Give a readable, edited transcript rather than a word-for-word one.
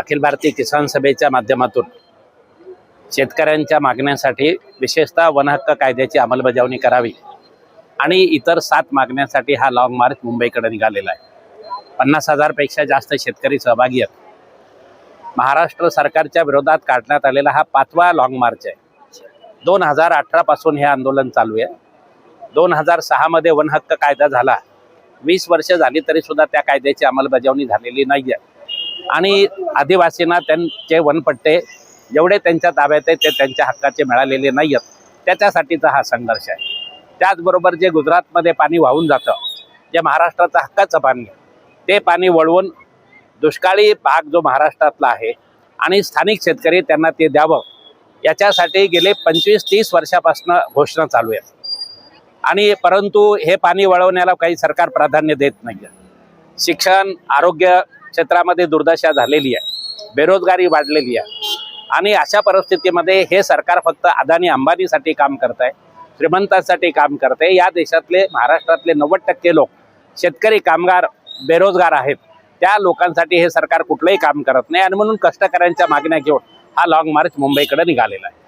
अखिल भारतीय किसान सभेच्या माध्यमातून शेतकऱ्यांच्या मागण्यांसाठी विशेषतः वन हक्क कायद्याची अंमलबजावणी करावी आणि इतर 7 मागण्यांसाठी हा लॉंग मार्च मुंबईकडे निघालेला आहे। 50,000 पेक्षा जास्त शेतकरी सहभागी आहेत। महाराष्ट्र सरकारच्या विरोधात काढण्यात आलेला हा 5वा लॉंग मार्च आहे। 2018 पासून हे आंदोलन चालू आहे। 2006 मध्ये वन हक्क कायदा झाला। 20 वर्ष झाली तरी सुद्धा त्या कायद्याची अंमलबजावणी झालेली नाही आहे आणि आदिवासींना त्यांचे वनपट्टे जेवढे त्यांच्या ताब्यात आहेत ते त्यांच्या हक्काचे मिळालेले नाही आहेत। त्याच्यासाठीचा हा संघर्ष आहे। त्याचबरोबर जे गुजरातमध्ये पाणी वाहून जातं, जे महाराष्ट्राचं हक्काचं पाणी आहे, ते पाणी वळवून दुष्काळी भाग जो महाराष्ट्रातला आहे आणि स्थानिक शेतकरी त्यांना ते द्यावं याच्यासाठी गेले 25-30 वर्षापासून घोषणा चालू आहे आणि परंतु हे पाणी वळवण्याला काही सरकार प्राधान्य देत नाही आहे। शिक्षण आरोग्य क्षेत्रामध्ये दुर्दशा झालेली आहे, बेरोजगारी वाढलेली आहे आणि अशा परिस्थितीमध्ये हे सरकार फक्त अदानी अंबानीसाठी काम करत आहे, श्रीमंतांसाठी काम करत आहे। या देशातले महाराष्ट्रातले 90% लोक शेतकरी कामगार बेरोजगार आहेत, त्या लोकांसाठी हे सरकार कुठलंही काम करत नाही आणि म्हणून कष्टकऱ्यांच्या मागण्या घेऊन हा लॉंग मार्च मुंबईकडे निघालेला आहे।